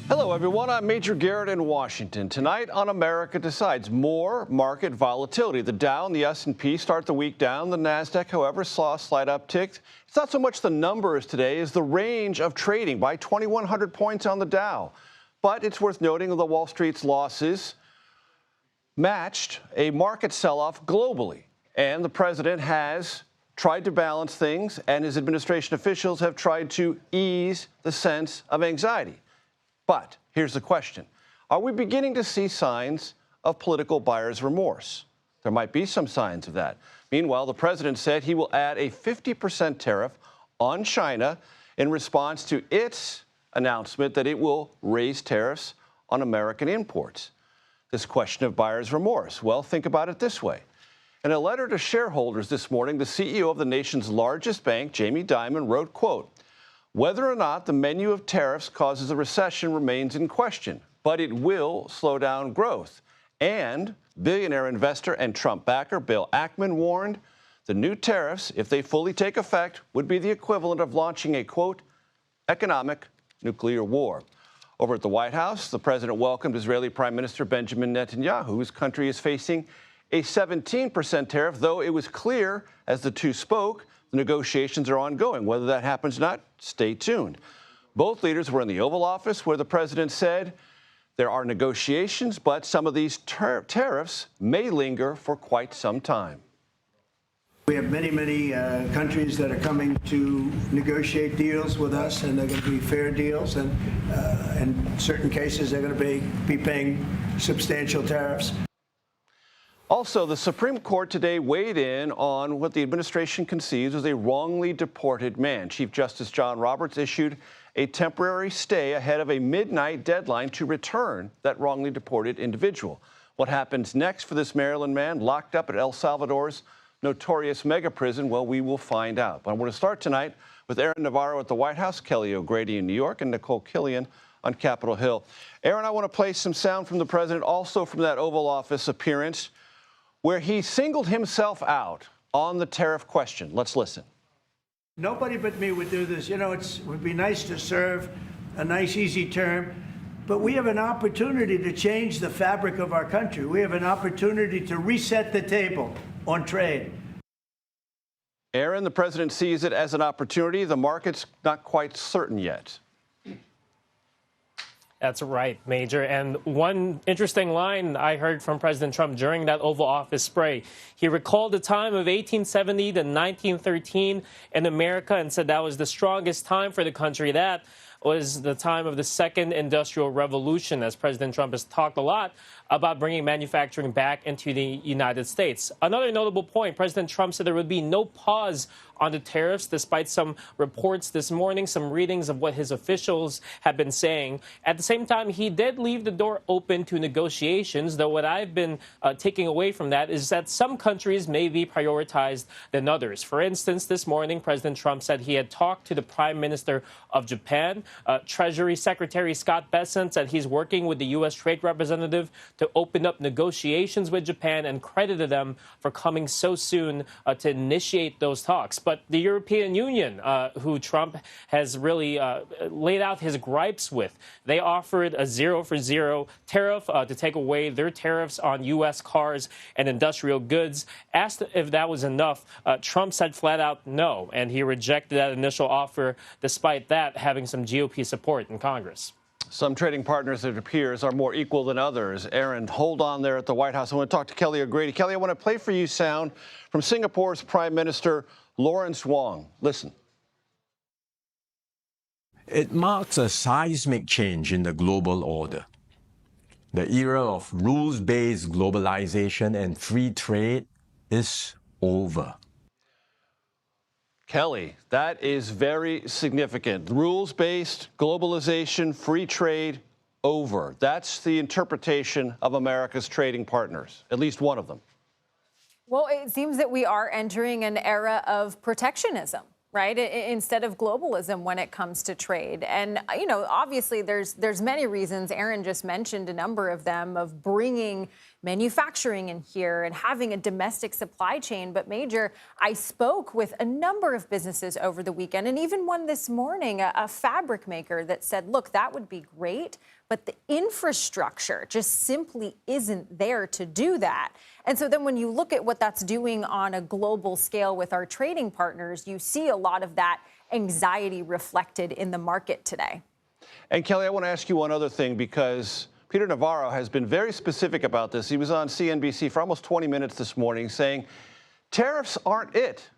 Hello, everyone. I'm Major Garrett in Washington. Tonight on America Decides, more market volatility. The Dow and the S&P start the week down. The NASDAQ, however, saw a slight uptick. It's not so much the numbers today as the range of trading by 2,100 points on the Dow. But it's worth noting that Wall Street's losses matched a market sell-off globally. And the president has tried to balance things, and his administration officials have tried to ease the sense of anxiety. But here's the question. Are we beginning to see signs of political buyer's remorse? There might be some signs of that. Meanwhile, the president said he will add a 50% tariff on China in response to its announcement that it will raise tariffs on American imports. This question of buyer's remorse, well, think about it this way. In a letter to shareholders this morning, the CEO of the nation's largest bank, Jamie Dimon, wrote, quote, "Whether or not the menu of tariffs causes a recession remains in question, but it will slow down growth." And billionaire investor and Trump backer Bill Ackman warned the new tariffs, if they fully take effect, would be the equivalent of launching a, quote, economic nuclear war. Over at the White House, the president welcomed Israeli Prime Minister Benjamin Netanyahu, whose country is facing a 17% tariff, though it was clear as the two spoke, the negotiations are ongoing. Whether that happens or not, stay tuned. Both leaders were in the Oval Office, where the president said there are negotiations, but some of these tariffs may linger for quite some time. We have many countries that are coming to negotiate deals with us, and they're going to be fair deals, and in certain cases, they're going to be paying substantial tariffs. Also, the Supreme Court today weighed in on what the administration conceives as a wrongly deported man. Chief Justice John Roberts issued a temporary stay ahead of a midnight deadline to return that wrongly deported individual. What happens next for this Maryland man locked up at El Salvador's notorious mega prison? Well, we will find out. But I want to start tonight with Aaron Navarro at the White House, Kelly O'Grady in New York, and Nikole Killion on Capitol Hill. Aaron, I want to play some sound from the president, also from that Oval Office appearance, where he singled himself out on the tariff question. Let's listen. Nobody but me would do this. You know, it would be nice to serve a nice, easy term, but we have an opportunity to change the fabric of our country. We have an opportunity to reset the table on trade. Aaron, the president sees it as an opportunity. The market's not quite certain yet. That's right, Major. And one interesting line I heard from President Trump during that Oval Office spray, he recalled the time of 1870 to 1913 in America and said that was the strongest time for the country. That was the time of the Second Industrial Revolution, as President Trump has talked a lot about bringing manufacturing back into the United States. Another notable point, President Trump said there would be no pause on the tariffs, despite some reports this morning, some readings of what his officials have been saying. At the same time, he did leave the door open to negotiations, though what I've been taking away from that is that some countries may be prioritized than others. For instance, this morning, President Trump said he had talked to the Prime Minister of Japan. Treasury Secretary Scott Bessent said he's working with the U.S. Trade Representative to open up negotiations with Japan and credited them for coming so soon to initiate those talks. But the European Union, who Trump has really laid out his gripes with, they offered a 0-for-0 tariff to take away their tariffs on U.S. cars and industrial goods. Asked if that was enough, Trump said flat out no, and he rejected that initial offer, despite that having some GOP support in Congress. Some trading partners, it appears, are more equal than others. Aaron, hold on there at the White House. I want to talk to Kelly O'Grady. Kelly, I want to play for you sound from Singapore's Prime Minister Lawrence Wong. Listen. It marks a seismic change in the global order. The era of rules-based globalization and free trade is over. Kelly, that is very significant. Rules-based globalization, free trade, over. That's the interpretation of America's trading partners, at least one of them. Well, it seems that we are entering an era of protectionism, right? Instead of globalism when it comes to trade. And, obviously there's many reasons. Aaron just mentioned a number of them of bringing manufacturing in here and having a domestic supply chain. But Major, I spoke with a number of businesses over the weekend and even one this morning, a fabric maker that said, look, that would be great, but the infrastructure just simply isn't there to do that. And so then when you look at what that's doing on a global scale with our trading partners, you see a lot of that anxiety reflected in the market today. And Kelly, I want to ask you one other thing, because Peter Navarro has been very specific about this. He was on CNBC for almost 20 minutes this morning saying tariffs aren't it.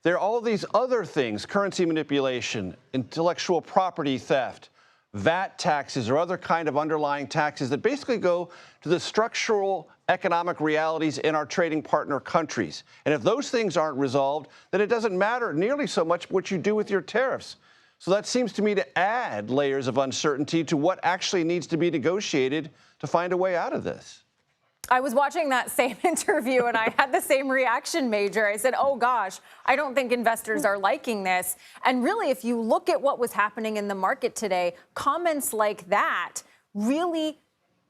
There are all these other things: currency manipulation, intellectual property theft, VAT taxes, or other kind of underlying taxes that basically go to the structural economic realities in our trading partner countries. And if those things aren't resolved, then it doesn't matter nearly so much what you do with your tariffs. So that seems to me to add layers of uncertainty to what actually needs to be negotiated to find a way out of this. I was watching that same interview and I had the same reaction, Major. I said, oh gosh, I don't think investors are liking this. And really, if you look at what was happening in the market today, comments like that really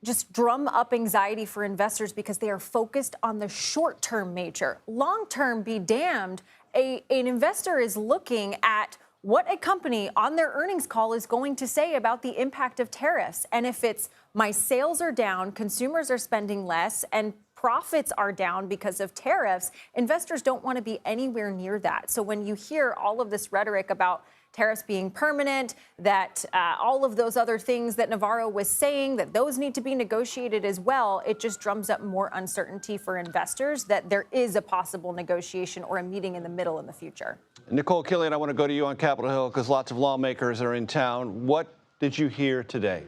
just drum up anxiety for investors because they are focused on the short term, Major. Long term, be damned. An investor is looking at what a company on their earnings call is going to say about the impact of tariffs. And if it's my sales are down, consumers are spending less, and profits are down because of tariffs, investors don't want to be anywhere near that. So when you hear all of this rhetoric about tariffs being permanent, that all of those other things that Navarro was saying, that those need to be negotiated as well, it just drums up more uncertainty for investors that there is a possible negotiation or a meeting in the middle in the future. Nikole Killion, I want to go to you on Capitol Hill because lots of lawmakers are in town. What did you hear today?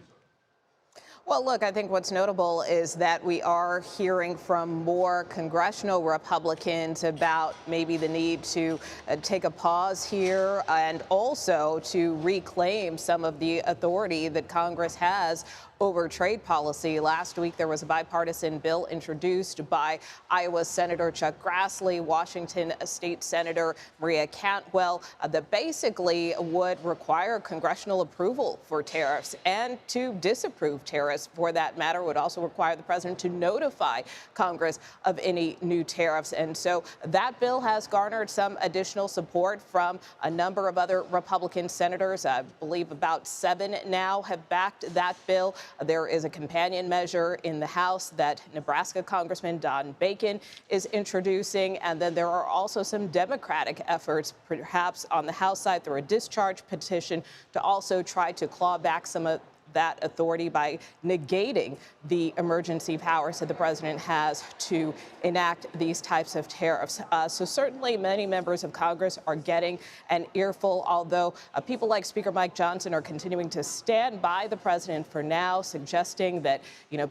Well, look, I think what's notable is that we are hearing from more congressional Republicans about maybe the need to take a pause here and also to reclaim some of the authority that Congress has over trade policy. Last week, there was a bipartisan bill introduced by Iowa Senator Chuck Grassley, Washington State Senator Maria Cantwell, that basically would require congressional approval for tariffs and to disapprove tariffs, for that matter, would also require the president to notify Congress of any new tariffs. And so that bill has garnered some additional support from a number of other Republican senators. I believe about 7 now have backed that bill. There is a companion measure in the House that Nebraska Congressman Don Bacon is introducing. And then there are also some Democratic efforts, perhaps on the House side, through a discharge petition to also try to claw back some of that authority by negating the emergency powers that the president has to enact these types of tariffs. So certainly many members of Congress are getting an earful, although people like Speaker Mike Johnson are continuing to stand by the president for now, suggesting that,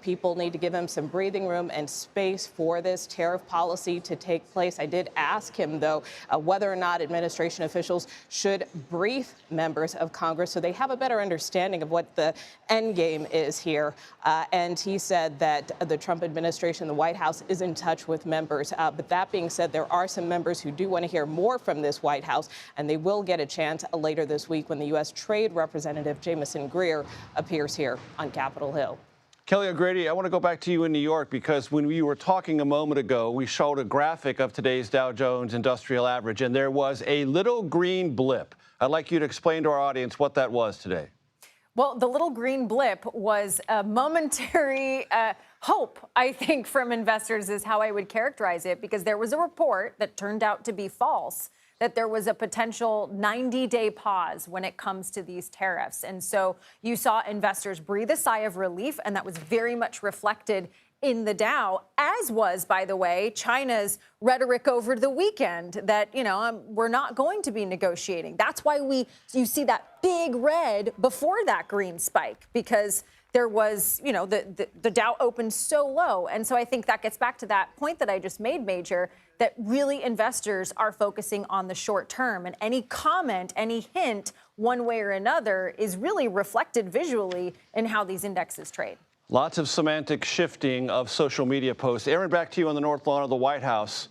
people need to give him some breathing room and space for this tariff policy to take place. I did ask him, though, whether or not administration officials should brief members of Congress so they have a better understanding of what the end game is here. And he said that the Trump administration, the White House, is in touch with members. But that being said, there are some members who do want to hear more from this White House, and they will get a chance later this week when the U.S. Trade Representative Jamieson Greer appears here on Capitol Hill. Kelly O'Grady, I want to go back to you in New York, because when we were talking a moment ago, we showed a graphic of today's Dow Jones Industrial Average, and there was a little green blip. I'd like you to explain to our audience what that was today. Well, the little green blip was a momentary hope, I think, from investors is how I would characterize it, because there was a report that turned out to be false, that there was a potential 90-day pause when it comes to these tariffs. And so you saw investors breathe a sigh of relief, and that was very much reflected in the Dow, as was, by the way, China's rhetoric over the weekend that, we're not going to be negotiating. That's why you see that big red before that green spike, because there was, the Dow opened so low. And so I think that gets back to that point that I just made, Major, that really investors are focusing on the short term. And any comment, any hint, one way or another, is really reflected visually in how these indexes trade. Lots of semantic shifting of social media posts. Aaron, back to you on the North Lawn of the White House.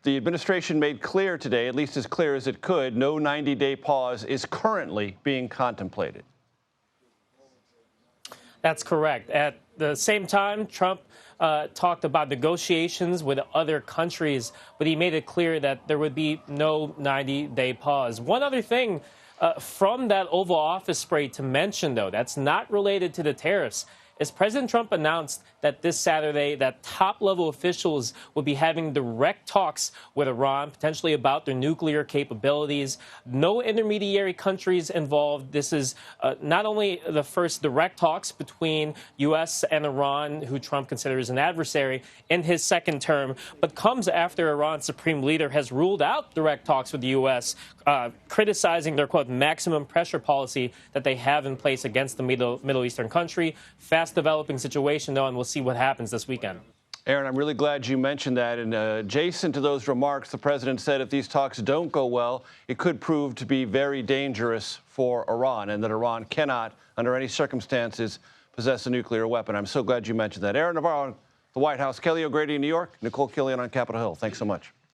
the administration made clear today, at least as clear as it could, no 90-day pause is currently being contemplated. That's correct. At the same time, Trump talked about negotiations with other countries, but he made it clear that there would be no 90-day pause. One other thing from that Oval Office spray to mention, though, that's not related to the tariffs, is President Trump announced that this Saturday that top-level officials will be having direct talks with Iran, potentially about their nuclear capabilities. No intermediary countries involved. This is not only the first direct talks between U.S. and Iran, who Trump considers an adversary, in his second term, but comes after Iran's supreme leader has ruled out direct talks with the U.S., criticizing their, quote, maximum pressure policy that they have in place against the Middle Eastern country. Fast-developing situation, though, and we'll see what happens this weekend. Aaron, I'm really glad you mentioned that. And adjacent to those remarks, the president said if these talks don't go well, it could prove to be very dangerous for Iran, and that Iran cannot, under any circumstances, possess a nuclear weapon. I'm so glad you mentioned that. Aaron Navarro, the White House. Kelly O'Grady in New York. Nikole Killion on Capitol Hill. Thanks so much.